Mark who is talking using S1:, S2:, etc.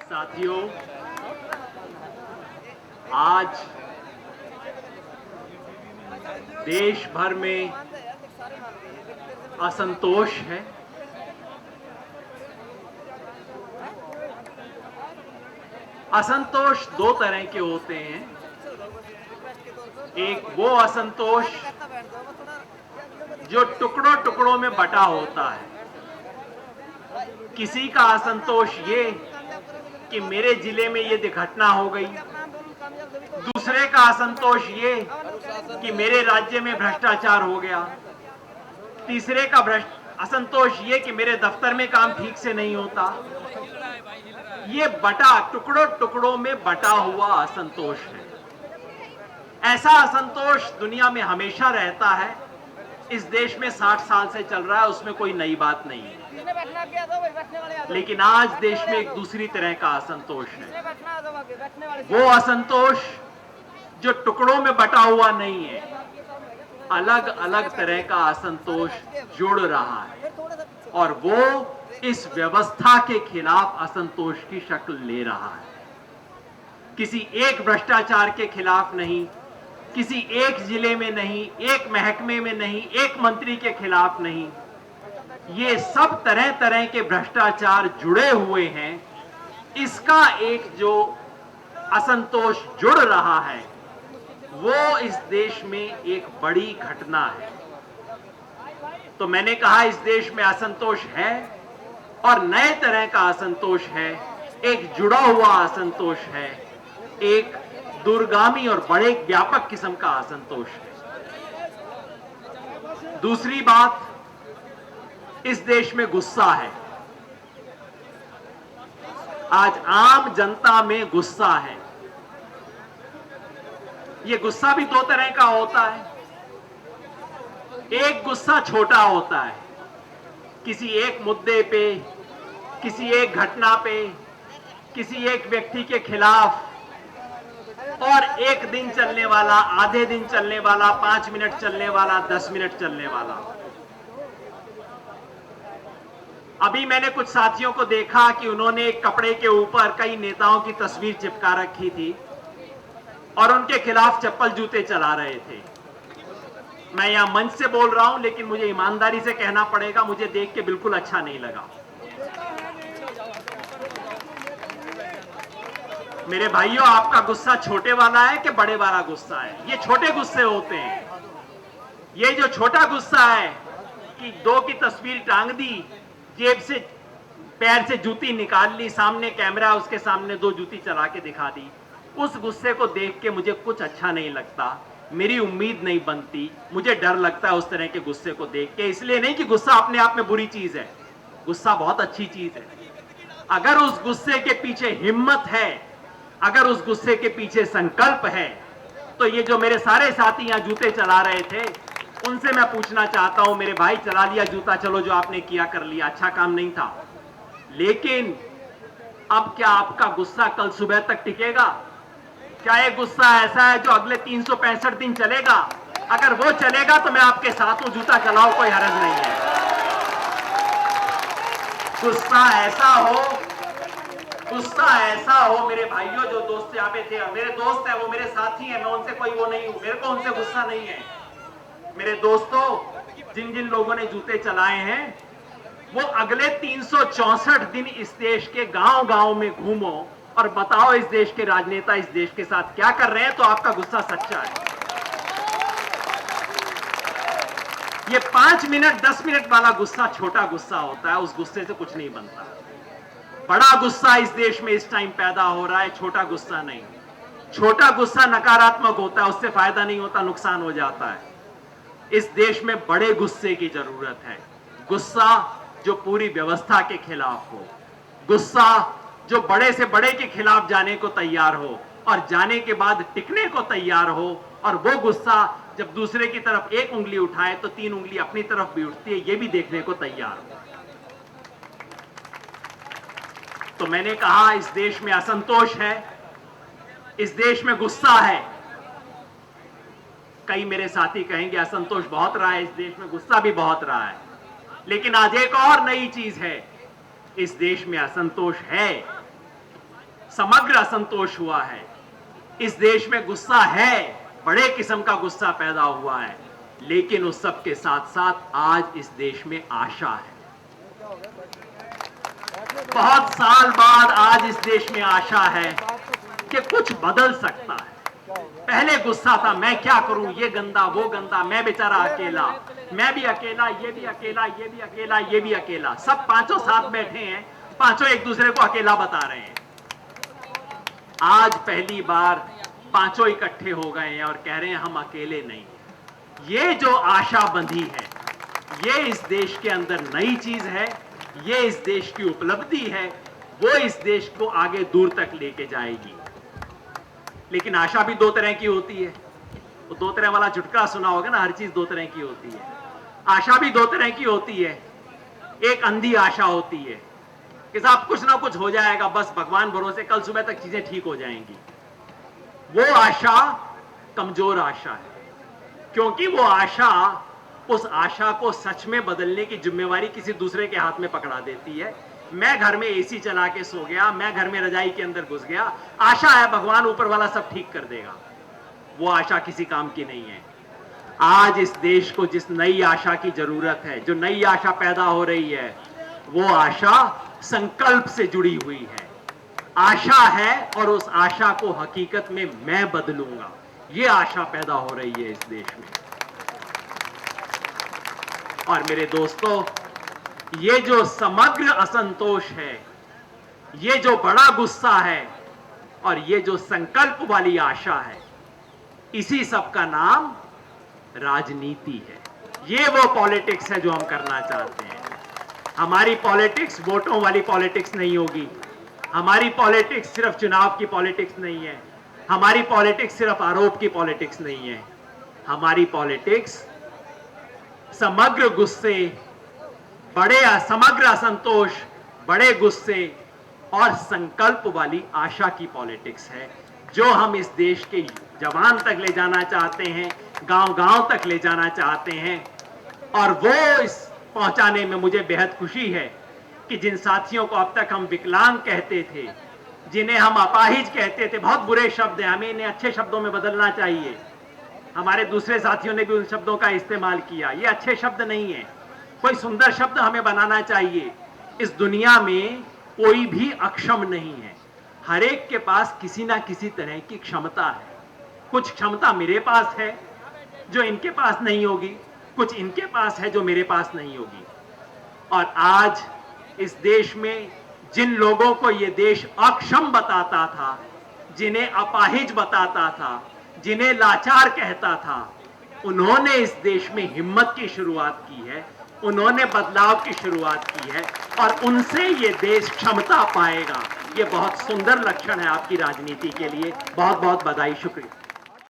S1: साथियों, आज देश भर में असंतोष है। असंतोष दो तरह के होते हैं। एक वो असंतोष जो टुकड़ों टुकड़ों में बटा होता है। किसी का असंतोष ये कि मेरे जिले में ये घटना हो गई, दूसरे का असंतोष ये कि मेरे राज्य में भ्रष्टाचार हो गया, तीसरे का असंतोष ये कि मेरे दफ्तर में काम ठीक से नहीं होता। ये टुकड़ों टुकड़ों में बटा हुआ असंतोष है। ऐसा असंतोष दुनिया में हमेशा रहता है। इस देश में 60 साल से चल रहा है, उसमें कोई नई बात नहीं है। लेकिन आज देश में एक दूसरी तरह का असंतोष है। वो असंतोष जो टुकड़ों में बटा हुआ नहीं है, अलग अलग तरह का असंतोष जुड़ रहा है और वो इस व्यवस्था के खिलाफ असंतोष की शक्ल ले रहा है। किसी एक भ्रष्टाचार के खिलाफ नहीं, किसी एक जिले में नहीं, एक महकमे में नहीं, एक मंत्री के खिलाफ नहीं। ये सब तरह तरह के भ्रष्टाचार जुड़े हुए हैं। इसका एक जो असंतोष जुड़ रहा है वो इस देश में एक बड़ी घटना है। तो मैंने कहा इस देश में असंतोष है और नए तरह का असंतोष है। एक जुड़ा हुआ असंतोष है, एक दूरगामी और बड़े व्यापक किस्म का असंतोष है। दूसरी बात, इस देश में गुस्सा है। आज आम जनता में गुस्सा है। ये गुस्सा भी दो तरह का होता है। एक गुस्सा छोटा होता है, किसी एक मुद्दे पे, किसी एक घटना पे, किसी एक व्यक्ति के खिलाफ, और एक दिन चलने वाला, आधे दिन चलने वाला, 5 मिनट चलने वाला, 10 मिनट चलने वाला। अभी मैंने कुछ साथियों को देखा कि उन्होंने एक कपड़े के ऊपर कई नेताओं की तस्वीर चिपका रखी थी और उनके खिलाफ चप्पल जूते चला रहे थे। मैं यहां मंच से बोल रहा हूं, लेकिन मुझे ईमानदारी से कहना पड़ेगा, मुझे देख के बिल्कुल अच्छा नहीं लगा। मेरे भाइयों, आपका गुस्सा छोटे वाला है कि बड़े वाला गुस्सा है? ये छोटे गुस्से होते हैं। ये जो छोटा गुस्सा है कि दो की तस्वीर टांग दी, जेब से पैर से जूती निकाल ली, सामने कैमरा, उसके सामने दो जूती चला के दिखा दी, उस गुस्से को देख के मुझे कुछ अच्छा नहीं लगता। मेरी उम्मीद नहीं बनती, मुझे डर लगता है उस तरह के गुस्से को देख के। इसलिए नहीं कि गुस्सा अपने आप में बुरी चीज है, गुस्सा बहुत अच्छी चीज है। अगर उस गुस्से के पीछे हिम्मत है, अगर उस गुस्से के पीछे संकल्प है, तो ये जो मेरे सारे साथी यहां जूते चला रहे थे, उनसे मैं पूछना चाहता हूं, मेरे भाई चला लिया जूता, चलो जो आपने किया कर लिया, अच्छा काम नहीं था, लेकिन अब क्या आपका गुस्सा कल सुबह तक टिकेगा? क्या ये गुस्सा ऐसा है जो अगले 365 दिन चलेगा? अगर वो चलेगा तो मैं आपके साथ हूं, जूता चलाओ, कोई हरज नहीं है। गुस्सा ऐसा हो मेरे भाइयों, जो दोस्त यहाँ पे थे, मेरे दोस्त है, वो मेरे साथी है, मैं उनसे कोई वो नहीं हूं, मेरे को उनसे गुस्सा नहीं है। मेरे दोस्तों, जिन जिन लोगों ने जूते चलाए हैं, वो अगले 364 दिन इस देश के गांव गांव में घूमो और बताओ इस देश के राजनेता इस देश के साथ क्या कर रहे हैं, तो आपका गुस्सा सच्चा है। ये 5 मिनट 10 मिनट वाला गुस्सा छोटा गुस्सा होता है, उस गुस्से से कुछ नहीं बनता। बड़ा गुस्सा इस देश में इस टाइम पैदा हो रहा है, छोटा गुस्सा नहीं। छोटा गुस्सा नकारात्मक होता है, उससे फायदा नहीं होता, नुकसान हो जाता है। इस देश में बड़े गुस्से की जरूरत है। गुस्सा जो पूरी व्यवस्था के खिलाफ हो, गुस्सा जो बड़े से बड़े के खिलाफ जाने को तैयार हो और जाने के बाद टिकने को तैयार हो, और वो गुस्सा जब दूसरे की तरफ एक उंगली उठाए तो 3 उंगली अपनी तरफ भी उठती है, ये भी देखने को तैयार हो। तो मैंने कहा इस देश में असंतोष है, इस देश में गुस्सा है। कई मेरे साथी कहेंगे असंतोष बहुत रहा है, इस देश में गुस्सा भी बहुत रहा है, लेकिन आज एक और नई चीज है, इस देश में असंतोष है समग्र असंतोष हुआ है। इस देश में गुस्सा है, बड़े किस्म का गुस्सा पैदा हुआ है, लेकिन उस सब के साथ साथ आज इस देश में आशा है। बहुत साल बाद आज इस देश में आशा है कि कुछ बदल सकता है। पहले गुस्सा था, मैं क्या करूं, ये गंदा वो गंदा, मैं बेचारा अकेला, मैं भी अकेला, ये भी अकेला, ये भी अकेला, ये भी अकेला। सब पांचों साथ बैठे हैं, पांचों एक दूसरे को अकेला बता रहे हैं। आज पहली बार पांचों इकट्ठे हो गए हैं और कह रहे हैं हम अकेले नहीं। ये जो आशा बंधी है, ये इस देश के अंदर नई चीज है, ये इस देश की उपलब्धि है, वो इस देश को आगे दूर तक लेके जाएगी। लेकिन आशा भी दो तरह की होती है। वो दो तरह वाला चुटकुला सुना होगा ना, हर चीज दो तरह की होती है। आशा भी दो तरह की होती है। एक अंधी आशा होती है कि साहब कुछ ना कुछ हो जाएगा, बस भगवान भरोसे कल सुबह तक चीजें ठीक हो जाएंगी। वो आशा कमजोर आशा है, क्योंकि वो आशा उस आशा को सच में बदलने की जिम्मेवारी किसी दूसरे के हाथ में पकड़ा देती है। मैं घर में एसी चला के सो गया, मैं घर में रजाई के अंदर घुस गया, आशा है भगवान ऊपर वाला सब ठीक कर देगा। वो आशा किसी काम की नहीं है। आज इस देश को जिस नई आशा की जरूरत है, जो नई आशा पैदा हो रही है, वो आशा संकल्प से जुड़ी हुई है। आशा है और उस आशा को हकीकत में मैं बदलूंगा, ये आशा पैदा हो रही है इस देश में। और मेरे दोस्तों, ये जो समग्र असंतोष है, ये जो बड़ा गुस्सा है और ये जो संकल्प वाली आशा है, इसी सब का नाम राजनीति है। ये वो पॉलिटिक्स है जो हम करना चाहते हैं। हमारी पॉलिटिक्स वोटों वाली पॉलिटिक्स नहीं होगी। हमारी पॉलिटिक्स सिर्फ चुनाव की पॉलिटिक्स नहीं है। हमारी पॉलिटिक्स सिर्फ आरोप की पॉलिटिक्स नहीं है। हमारी पॉलिटिक्स समग्र गुस्से, समग्र असंतोष, बड़े गुस्से और संकल्प वाली आशा की पॉलिटिक्स है, जो हम इस देश के जवान तक ले जाना चाहते हैं, गांव-गांव तक ले जाना चाहते हैं। और वो इस पहुंचाने में मुझे बेहद खुशी है कि जिन साथियों को अब तक हम विकलांग कहते थे, जिन्हें हम अपाहिज कहते थे, बहुत बुरे शब्द हैं, हमें इन्हें अच्छे शब्दों में बदलना चाहिए। हमारे दूसरे साथियों ने भी उन शब्दों का इस्तेमाल किया, ये अच्छे शब्द नहीं है। कोई सुंदर शब्द हमें बनाना चाहिए। इस दुनिया में कोई भी अक्षम नहीं है, हर एक के पास किसी ना किसी तरह की क्षमता है। कुछ क्षमता मेरे पास है जो इनके पास नहीं होगी, कुछ इनके पास है जो मेरे पास नहीं होगी। और आज इस देश में जिन लोगों को ये देश अक्षम बताता था, जिन्हें अपाहिज बताता था, जिन्हें लाचार कहता था, उन्होंने इस देश में हिम्मत की शुरुआत की है, उन्होंने बदलाव की शुरुआत की है और उनसे ये देश क्षमता पाएगा। ये बहुत सुंदर लक्षण है आपकी राजनीति के लिए। बहुत बहुत बधाई, शुक्रिया।